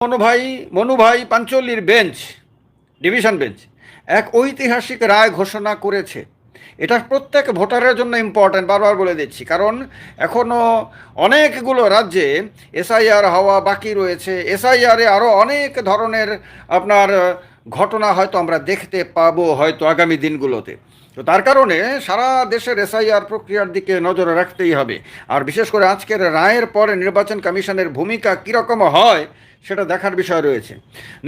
Manubhai পাঞ্চলির bench, division bench এক ঐতিহাসিক রায় ঘোষণা করেছে। এটা প্রত্যেক ভোটারের জন্য ইম্পর্ট্যান্ট, বারবার বলে দিচ্ছি, কারণ এখনও অনেকগুলো রাজ্যে এসআইআর হওয়া বাকি রয়েছে। এসআইআরে আরও অনেক ধরনের আপনার ঘটনা হয়তো আমরা দেখতে পাবো হয়তো আগামী দিনগুলোতে। তো তার কারণে সারা দেশের এসআইআর প্রক্রিয়ার দিকে নজর রাখতেই হবে। আর বিশেষ করে আজকের রায়ের পরে নির্বাচন কমিশনের ভূমিকা কীরকম হয় সেটা দেখার বিষয় রয়েছে।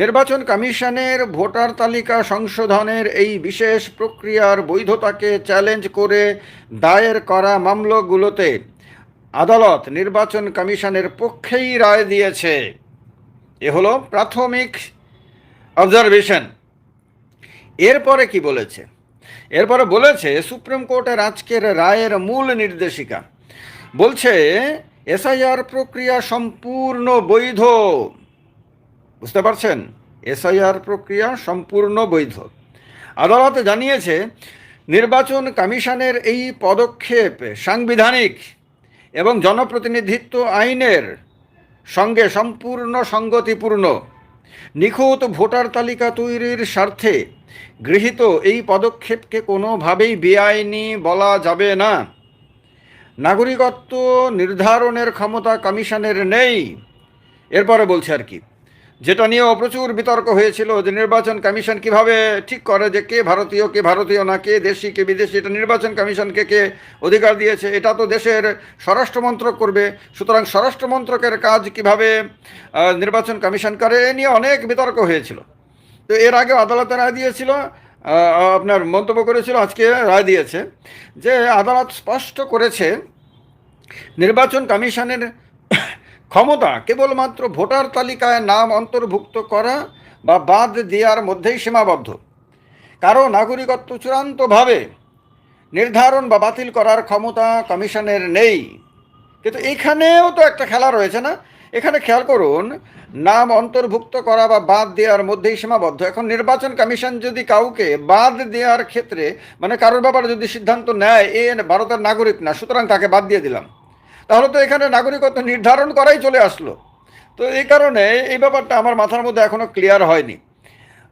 নির্বাচন কমিশনের ভোটার তালিকা সংশোধনের এই বিশেষ প্রক্রিয়ার বৈধতাকে চ্যালেঞ্জ করে দায়ের করা মামলাগুলোতে আদালত নির্বাচন কমিশনের পক্ষেই রায় দিয়েছে। এ হলো প্রাথমিক অবজারভেশন। এরপরে কি বলেছে? এরপরে বলেছে সুপ্রিম কোর্টের আজকের রায়ের মূল নির্দেশিকা বলছে এসআইআর প্রক্রিয়া সম্পূর্ণ বৈধ। বুঝতে পারছেন? এসআইআর প্রক্রিয়া সম্পূর্ণ বৈধ। আদালত জানিয়েছে নির্বাচন কমিশনের এই পদক্ষেপ সাংবিধানিক এবং জনপ্রতিনিধিত্ব আইনের সঙ্গে সম্পূর্ণ সঙ্গতিপূর্ণ। নিখুঁত ভোটার তালিকা তৈরির স্বার্থে গৃহীত এই পদক্ষেপকে কোনোভাবেই বেআইনি বলা যাবে না। নাগরিকত্ব নির্ধারণের ক্ষমতা কমিশনের নেই। এরপরে বলছে আর কি, যেটা নিয়েও প্রচুর বিতর্ক হয়েছিল যে নির্বাচন কমিশন কিভাবে ঠিক করে যে কে ভারতীয় না, কে দেশি কে বিদেশি, এটা নির্বাচন কমিশনকে কে অধিকার দিয়েছে? এটা তো দেশের স্বরাষ্ট্রমন্ত্রক করবে। সুতরাং স্বরাষ্ট্রমন্ত্রকের কাজ কিভাবে নির্বাচন কমিশন করে, এ নিয়ে অনেক বিতর্ক হয়েছিল। তো এর আগে আদালতে রায় দিয়েছিল, আপনার মন্তব্য করেছিল, আজকে রায় দিয়েছে যে আদালত স্পষ্ট করেছে নির্বাচন কমিশনের ক্ষমতা কেবলমাত্র ভোটার তালিকায় নাম অন্তর্ভুক্ত করা বা বাদ দেওয়ার মধ্যেই সীমাবদ্ধ। কারো নাগরিকত্ব চূড়ান্তভাবে নির্ধারণ বা বাতিল করার ক্ষমতা কমিশনের নেই। কিন্তু এখানেও তো একটা খেলা রয়েছে না? এখানে খেয়াল করুন, নাম অন্তর্ভুক্ত করা বা বাদ দেওয়ার মধ্যেই সীমাবদ্ধ। এখন নির্বাচন কমিশন যদি কাউকে বাদ দেওয়ার ক্ষেত্রে, মানে কারোর ব্যাপারে যদি সিদ্ধান্ত নেয় এ ভারতের নাগরিক না, সুতরাং তাকে বাদ দিয়ে দিলাম, তাহলে তো এখানে নাগরিকত্ব নির্ধারণ করাই চলে আসলো। তো এই কারণে এই ব্যাপারটা আমার মাথার মধ্যে এখনও ক্লিয়ার হয়নি।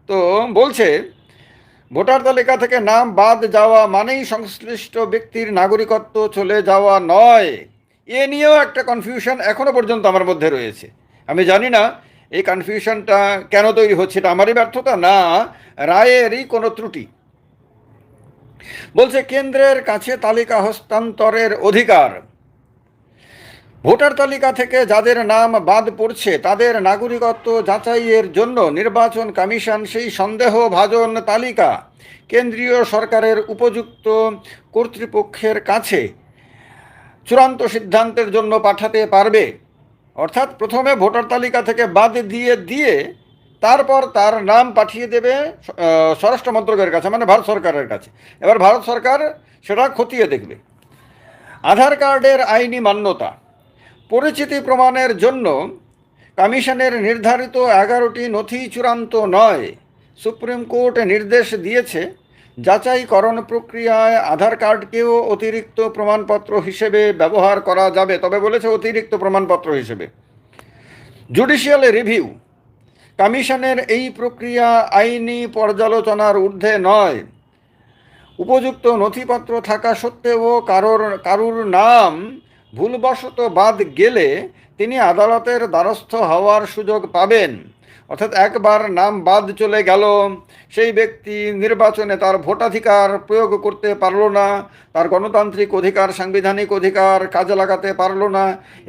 তো বলছে ভোটার তালিকা থেকে নাম বাদ যাওয়া মানেই সংশ্লিষ্ট ব্যক্তির নাগরিকত্ব চলে যাওয়া নয়। এ নিয়েও একটা কনফিউশন এখনও পর্যন্ত আমার মধ্যে রয়েছে। আমি জানি না এই কনফিউশনটা কেন তৈরি হচ্ছে, এটা আমারই ব্যর্থতা না রায়েরই কোনো ত্রুটি। বলছে কেন্দ্রের কাছে তালিকা হস্তান্তরের অধিকার। ভোটার তালিকা থেকে যাদের নাম বাদ পড়ছে তাদের নাগরিকত্ব যাচাইয়ের জন্য নির্বাচন কমিশন সেই সন্দেহভাজন তালিকা কেন্দ্রীয় সরকারের উপযুক্ত কর্তৃপক্ষের কাছে চূড়ান্ত সিদ্ধান্তের জন্য পাঠাতে পারবে। অর্থাৎ প্রথমে ভোটার তালিকা থেকে বাদ দিয়ে তারপর তার নাম পাঠিয়ে দেবে স্বরাষ্ট্র মন্ত্রকের কাছে, মানে ভারত সরকারের কাছে। এবার ভারত সরকার সেটা খতিয়ে দেখবে। আধার কার্ডের আইনি মান্যতা। পরিচিতি প্রমাণের জন্য কমিশনের নির্ধারিত 11টি নথি চূড়ান্ত নয়। সুপ্রিম কোর্ট নির্দেশ দিয়েছে যাচাইকরণ প্রক্রিয়ায় আধার কার্ডকেও অতিরিক্ত প্রমাণপত্র হিসেবে ব্যবহার করা যাবে, তবে বলেছে অতিরিক্ত প্রমাণপত্র হিসেবে। Judicial review. কমিশনের এই প্রক্রিয়া আইনি পর্যালোচনার ঊর্ধ্বে নয়। উপযুক্ত নথিপত্র থাকা সত্ত্বেও কারুর নাম ভুলবশত বাদ গেলে তিনি আদালতের দ্বারস্থ হওয়ার সুযোগ পাবেন। অর্থাৎ একবার নাম বাদ চলে গেল, সেই ব্যক্তি নির্বাচনে তার ভোটাধিকার প্রয়োগ করতে পারল না, তার গণতান্ত্রিক অধিকার, সাংবিধানিক অধিকার কাজে লাগাতে পারল না।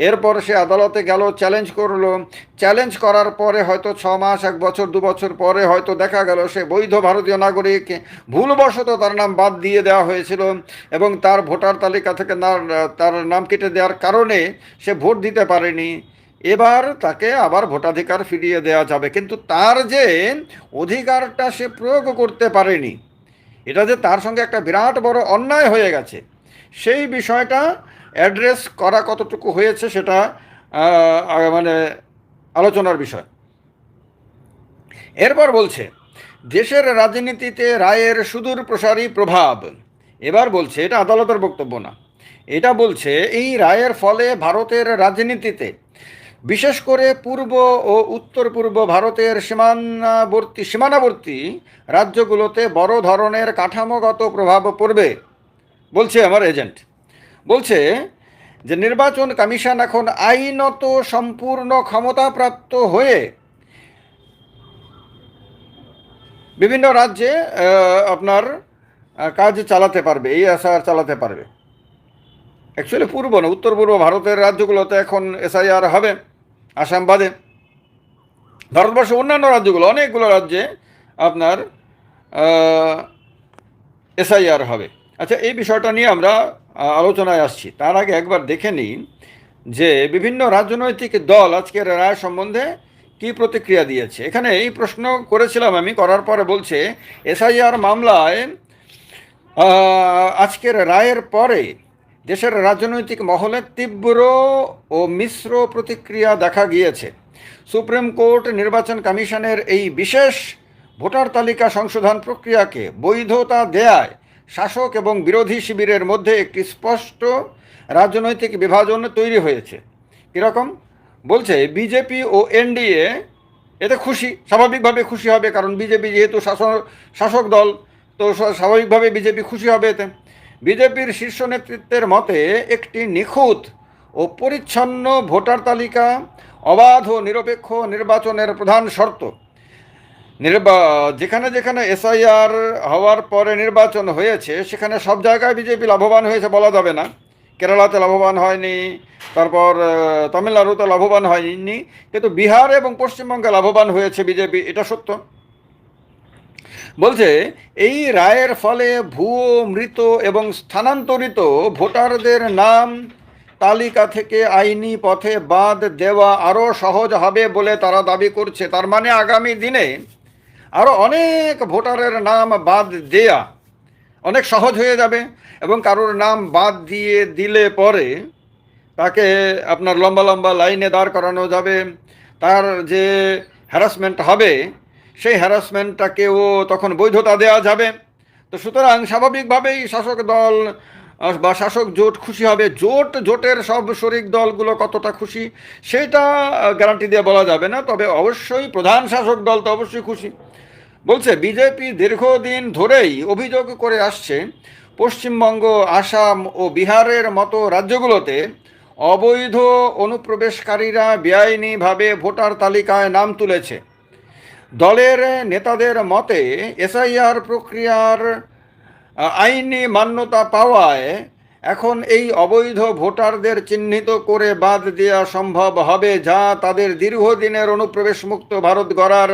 এরপর সে আদালতে গেল, চ্যালেঞ্জ করলো। চ্যালেঞ্জ করার পরে হয়তো 6 মাস, 1 বছর, 2 বছর পরে হয়তো দেখা গেল সে বৈধ ভারতীয় নাগরিক, ভুলবশত তার নাম বাদ দিয়ে দেওয়া হয়েছিল এবং তার ভোটার তালিকা থেকে তার নাম কেটে দেওয়ার কারণে সে ভোট দিতে পারেনি। এবার তাকে আবার ভোটাধিকার ফিরিয়ে দেওয়া যাবে, কিন্তু তার যে অধিকারটা সে প্রয়োগ করতে পারেনি, এটা যে তার সঙ্গে একটা বিরাট বড় অন্যায় হয়ে গেছে, সেই বিষয়টা অ্যাড্রেস করা কতটুকু হয়েছে সেটা মানে আলোচনার বিষয়। এরপর বলছে দেশের রাজনীতিতে রায়ের সুদূর প্রসারী প্রভাব। এবার বলছে, এটা আদালতের বক্তব্য না, এটা বলছে এই রায়ের ফলে ভারতের রাজনীতিতে বিশেষ করে পূর্ব ও উত্তর পূর্ব ভারতের সীমানাবর্তী রাজ্যগুলোতে বড় ধরনের কাঠামোগত প্রভাব পড়বে বলছে আমার এজেন্ট। বলছে যে নির্বাচন কমিশন এখন আইনত সম্পূর্ণ ক্ষমতাপ্রাপ্ত হয়ে বিভিন্ন রাজ্যে আপনার কাজ চালাতে পারবে, এই এসআইআর চালাতে পারবে। অ্যাকচুয়ালি পূর্ব না, উত্তর পূর্ব ভারতের রাজ্যগুলোতে এখন এসআইআর হবে, আসাম বাদে। ভারতবর্ষের অন্যান্য রাজ্যগুলো, অনেকগুলো রাজ্যে আপনার এসআইআর হবে। আচ্ছা, এই বিষয়টা নিয়ে আমরা আলোচনায় আসছি। তার আগে একবার দেখে নিই যে বিভিন্ন রাজনৈতিক দল আজকের রায় সম্বন্ধে কি প্রতিক্রিয়া দিয়েছে। এখানে এই প্রশ্ন করেছিলাম আমি, করার পরে বলছে এসআইআর মামলায় আজকের রায়ের পরে দেশের রাজনৈতিক মহলে তীব্র ও মিশ্র প্রতিক্রিয়া দেখা গিয়েছে। সুপ্রিম কোর্ট নির্বাচন কমিশনের এই বিশেষ ভোটার তালিকা সংশোধন প্রক্রিয়াকে বৈধতা দেয়ায় শাসক এবং বিরোধী শিবিরের মধ্যে একটি স্পষ্ট রাজনৈতিক বিভাজন তৈরি হয়েছে। কীরকম বলছে, বিজেপি ও এনডিএ এতে খুশি, স্বাভাবিকভাবে খুশি হবে, কারণ বিজেপি যেহেতু শাসক দল, তো স্বাভাবিকভাবে বিজেপি খুশি হবে এতে। বিজেপির শীর্ষ নেতৃত্বের মতে একটি নিখুঁত ও পরিচ্ছন্ন ভোটার তালিকা অবাধ ও নিরপেক্ষ নির্বাচনের প্রধান শর্ত। যেখানে যেখানে এসআইআর হওয়ার পরে নির্বাচন হয়েছে সেখানে সব জায়গায় বিজেপি লাভবান হয়েছে বলা যাবে না। কেরালাতে লাভবান হয়নি, তারপর তামিলনাড়ুতে লাভবান হয়নি, কিন্তু বিহার এবং পশ্চিমবঙ্গে লাভবান হয়েছে বিজেপি, এটা সত্য। বলছে এই রায়ের ফলে ভুয়ো, মৃত এবং স্থানান্তরিত ভোটারদের নাম তালিকা থেকে আইনি পথে বাদ দেওয়া আরও সহজ হবে বলে তারা দাবি করছে। তার মানে আগামী দিনে আরও অনেক ভোটারের নাম বাদ দেয়া অনেক সহজ হয়ে যাবে, এবং কারোর নাম বাদ দিলে পরে তাকে আপনার লম্বা লম্বা লাইনে দাঁড় করানো যাবে। তার যে হ্যারাসমেন্ট হবে সেই হ্যারাসমেন্টটাকেও তখন বৈধতা দেওয়া যাবে। তো সুতরাং স্বাভাবিকভাবেই শাসক দল বা শাসক জোট খুশি হবে। জোটের সব শরিক দলগুলো কতটা খুশি সেটা গ্যারান্টি দিয়ে বলা যাবে না, তবে অবশ্যই প্রধান শাসক দল তো অবশ্যই খুশি। বলছে বিজেপি দীর্ঘদিন ধরেই অভিযোগ করে আসছে পশ্চিমবঙ্গ, আসাম ও বিহারের মতো রাজ্যগুলোতে অবৈধ অনুপ্রবেশকারীরা বেআইনিভাবে ভোটার তালিকায় নাম তুলেছে। দলের নেতাদের মতে এসআইআর প্রক্রিয়ার আইনি মান্যতা পাওয়ায় এখন এই অবৈধ ভোটারদের চিহ্নিত করে বাদ দেওয়া সম্ভব হবে, যা তাদের দীর্ঘদিনের অনুপ্রবেশমুক্ত ভারত গড়ার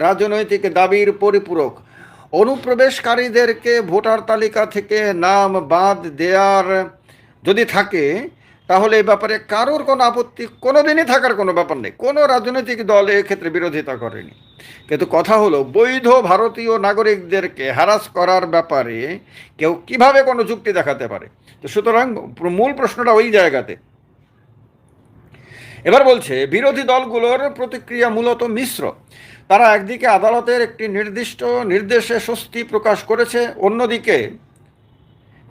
রাজনৈতিক দাবির পরিপূরক। অনুপ্রবেশকারীদেরকে ভোটার তালিকা থেকে নাম বাদ দেওয়ার যদি থাকে তাহলে এই ব্যাপারে কারোর কোনো আপত্তি কোনোদিনই থাকার কোনো ব্যাপার নেই, কোনো রাজনৈতিক দল এক্ষেত্রে বিরোধিতা করেনি। কিন্তু কথা হলো, বৈধ ভারতীয় নাগরিকদেরকে হ্যারাস করার ব্যাপারে কেউ কিভাবে কোনো যুক্তি দেখাতে পারে? তো সুতরাং মূল প্রশ্নটা ওই জায়গাতে। এবার বলছে বিরোধী দলগুলোর প্রতিক্রিয়া মূলত মিশ্র। তারা একদিকে আদালতের একটি নির্দিষ্ট নির্দেশে স্বস্তি প্রকাশ করেছে, অন্যদিকে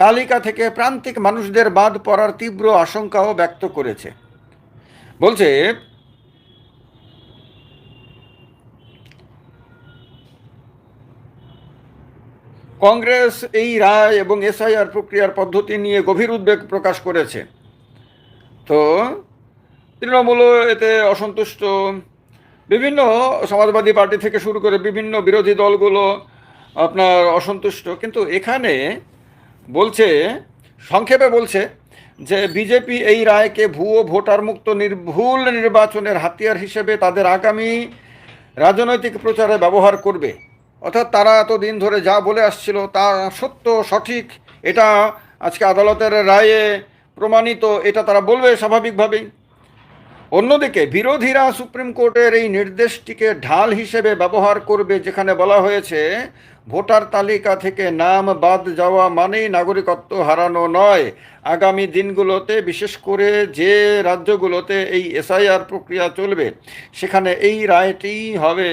তালিকা থেকে প্রান্তিক মানুষদের বাদ পড়ার তীব্র আশঙ্কাও ব্যক্ত করেছে। বলছে কংগ্রেস এই রায় এবং এসআইআর প্রক্রিয়ার পদ্ধতি নিয়ে গভীর উদ্বেগ প্রকাশ করেছে। তো তৃণমূলও এতে অসন্তুষ্ট, বিভিন্ন সমাজবাদী পার্টি থেকে শুরু করে বিভিন্ন বিরোধী দলগুলো আপনার অসন্তুষ্ট। কিন্তু এখানে বলছে, সংক্ষেপে বলছে যে বিজেপি এই রায়কে ভুয়ো ভোটার মুক্ত ভুল নির্বাচনের হাতিয়ার হিসেবে তাদের আগামী রাজনৈতিক প্রচারে ব্যবহার করবে। অর্থাৎ তারা এতদিন ধরে যা বলে আসছিল তা সত্য, সঠিক, এটা আজকে আদালতের রায়ে প্রমাণিত, এটা তারা বলবে স্বাভাবিকভাবেই। অন্যদিকে বিরোধীরা সুপ্রিম কোর্টের এই নির্দেশটিকে ঢাল হিসেবে ব্যবহার করবে, যেখানে বলা হয়েছে ভোটার তালিকা থেকে নাম বাদ যাওয়া মানেই নাগরিকত্ব হারানো নয়। আগামী দিনগুলোতে বিশেষ করে যে রাজ্যগুলোতে এই এসআইআর প্রক্রিয়া চলবে সেখানে এই রায়টি হবে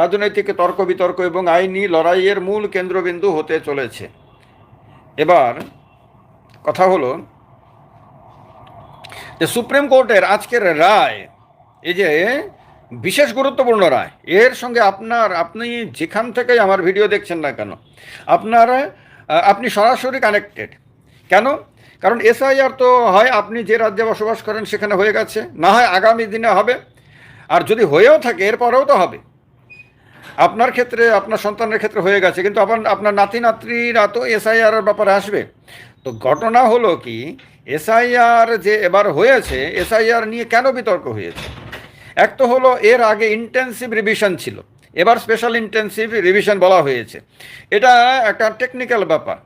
রাজনৈতিক তর্ক বিতর্ক এবং আইনি লড়াইয়ের মূল কেন্দ্রবিন্দু হতে চলেছে। এবার কথা হলো যে সুপ্রিম কোর্টের আজকের রায় এই যে বিশেষ গুরুত্বপূর্ণ রায়, এর সঙ্গে আপনি যেখান থেকেই আমার ভিডিও দেখছেন না কেন, আপনার আপনি সরাসরি কানেক্টেড। কেন? কারণ এসআইআর তো হয় আপনি যে রাজ্যে বসবাস করেন সেখানে হয়ে গেছে, না হয় আগামী দিনে হবে, আর যদি হয়েও থাকে এরপরেও তো হবে। আপনার ক্ষেত্রে, আপনার সন্তানের ক্ষেত্রে হয়ে গেছে, কিন্তু আপনার নাতি নাতনিরা তো এসআইআর ব্যাপারে আসবে। তো ঘটনা হলো কি, এসআইআর যে এবার হয়েছে, এসআইআর নিয়ে কেন বিতর্ক হয়েছে? এক তো হলো এর আগে ইন্টেন্সিভ রিভিশন ছিল, এবার স্পেশাল ইন্টেন্সিভ রিভিশন বলা হয়েছে। এটা একটা টেকনিক্যাল ব্যাপার।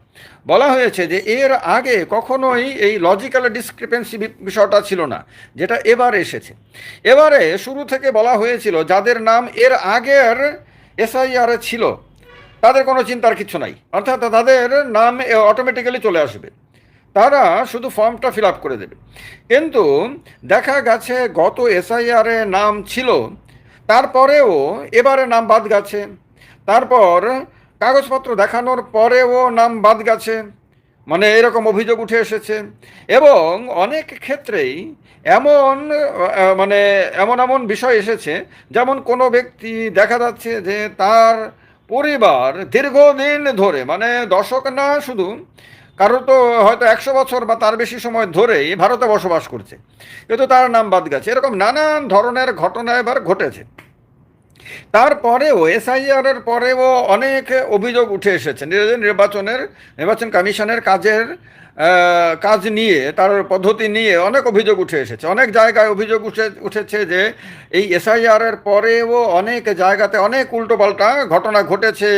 বলা হয়েছে যে এর আগে কখনোই এই লজিক্যাল ডিসক্রিপেন্সি বিষয়টা ছিল না, যেটা এবার এসেছে। এবারে শুরু থেকে বলা হয়েছিল যাদের নাম এর আগের এসআইআর ছিল তাদের কোনো চিন্তার কিছু নাই, অর্থাৎ তাদের নাম অটোমেটিক্যালি চলে আসবে, তারা শুধু ফর্মটা ফিল আপ করে দেবে। কিন্তু দেখা গেছে গত এসআইআরে নাম ছিল, তারপরেও এবারে নাম বাদ গেছে, তারপর কাগজপত্র দেখানোর পরেও নাম বাদ গেছে, মানে এরকম অভিযোগ উঠে এসেছে। এবং অনেক ক্ষেত্রেই এমন মানে এমন এমন বিষয় এসেছে, যেমন কোনো ব্যক্তি দেখা যাচ্ছে যে তার পরিবার দীর্ঘদিন ধরে, মানে দশক না শুধু, কারো তো হয়তো 100 বছর বা তার বেশি সময় ধরেই ভারতে বসবাস করছে, কিন্তু তার নাম বাদ গেছে। এরকম নানান ধরনের ঘটনা এবার ঘটেছে। তারপরেও এসআইআরের পরেও অনেক অভিযোগ উঠে এসেছে নির্বাচন কমিশনের কাজ নিয়ে, তার পদ্ধতি নিয়ে অনেক অভিযোগ উঠে এসেছে। অনেক জায়গায় অভিযোগ উঠেছে যে এই এসআইআরের পরেও অনেক জায়গাতে অনেক উল্টোপাল্টা ঘটনা ঘটেছে,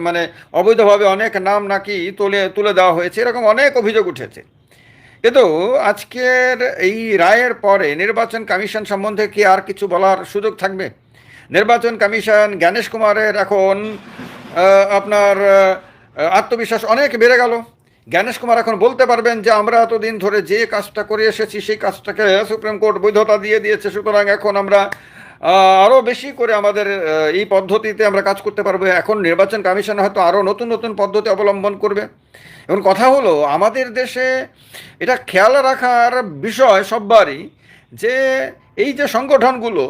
মানে অবৈধভাবে অনেক নাম নাকি তুলে দেওয়া হয়েছে, এরকম অনেক অভিযোগ উঠেছে। কিন্তু আজকের এই রায়ের পরে নির্বাচন কমিশন সম্বন্ধে কি আর কিছু বলার সুযোগ থাকবে? নির্বাচন কমিশন, জ্ঞানেশ কুমারের এখন আপনার আত্মবিশ্বাস অনেক বেড়ে গেল। জ্ঞানেশ কুমার এখন বলতে পারবেন যে আমরা এতদিন ধরে যে কাজটা করে এসেছি সেই কাজটাকে সুপ্রিম কোর্ট বৈধতা দিয়ে দিয়েছে, সুতরাং এখন আমরা আরও বেশি করে আমাদের এই পদ্ধতিতে আমরা কাজ করতে পারবো। এখন নির্বাচন কমিশন হয়তো আরও নতুন নতুন পদ্ধতি অবলম্বন করবে। এবং কথা হলো, আমাদের দেশে এটা খেয়াল রাখার বিষয় সববারই যে এই যে সংগঠনগুলো,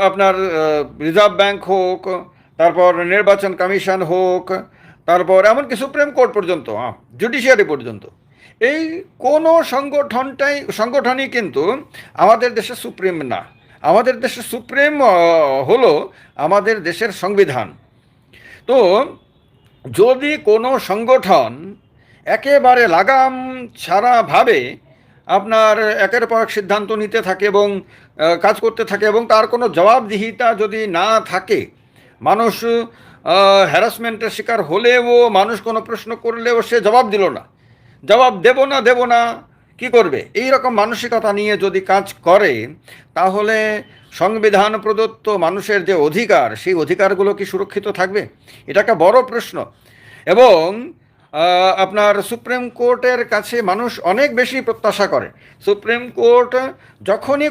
আপনার রিজার্ভ ব্যাংক হোক, তারপর নির্বাচন কমিশন হোক, তারপর এমনকি সুপ্রিম কোর্ট পর্যন্ত, জুডিশিয়ারি পর্যন্ত, এই কোনো সংগঠনই কিন্তু আমাদের দেশে সুপ্রিম না। আমাদের দেশে সুপ্রিম হলো আমাদের দেশের সংবিধান। তো যদি কোনো সংগঠন একেবারে লাগাম ছাড়াভাবে আপনার একের পর এক সিদ্ধান্ত নিতে থাকে এবং কাজ করতে থাকে, এবং তার কোনো জবাবদিহিতা যদি না থাকে, মানুষ হ্যারাসমেন্টের শিকার হলেও, মানুষ কোনো প্রশ্ন করলেও সে জবাব দিল না, জবাব দেব না কি করবে, এই রকম মানসিকতা নিয়ে যদি কাজ করে, তাহলে সংবিধান প্রদত্ত মানুষের যে অধিকার, সেই অধিকারগুলো কি সুরক্ষিত থাকবে? এটা একটা বড় প্রশ্ন। এবং আপনার সুপ্রিম কোর্টের কাছে মানুষ অনেক বেশি প্রত্যাশা করে। সুপ্রিম কোর্ট যখনই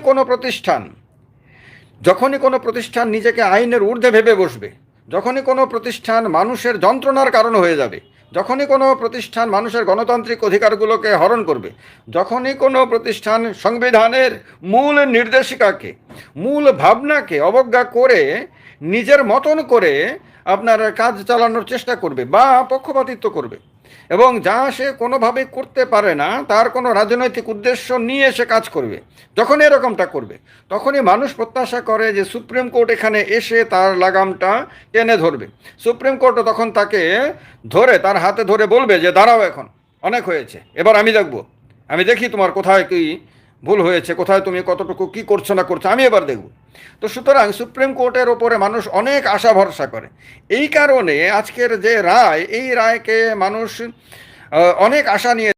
কোনো প্রতিষ্ঠান নিজেকে আইনের ঊর্ধ্বে ভেবে বসবে, যখনই কোনো প্রতিষ্ঠান মানুষের যন্ত্রণার কারণ হয়ে যাবে, যখনই কোনো প্রতিষ্ঠান মানুষের গণতান্ত্রিক অধিকারগুলোকে হরণ করবে, যখনই কোনো প্রতিষ্ঠান সংবিধানের মূল নির্দেশিকাকে, মূল ভাবনাকে অবজ্ঞা করে নিজের মতন করে আপনার কাজ চালানোর চেষ্টা করবে বা পক্ষপাতিত্ব করবে, এবং যা সে কোনোভাবে করতে পারে না, তার কোনো রাজনৈতিক উদ্দেশ্য নিয়ে সে কাজ করবে, যখন এরকমটা করবে, তখনই মানুষ প্রত্যাশা করে যে সুপ্রিম কোর্ট এখানে এসে তার লাগামটা টেনে ধরবে। সুপ্রিম কোর্টও তখন তাকে তার হাতে ধরে বলবে যে দাঁড়াও, এখন অনেক হয়েছে, এবার আমি দেখি তোমার কোথায় কি ভুল হয়েছে, কোথায় তুমি কতটুকু কি করছো না করছো, আমি এবার দেখব। তো সুতরাং সুপ্রিম কোর্টের ওপরে মানুষ অনেক আশা ভরসা করে। এই কারণে আজকের যে রায়, এই রায়কে মানুষ অনেক আশা নিয়ে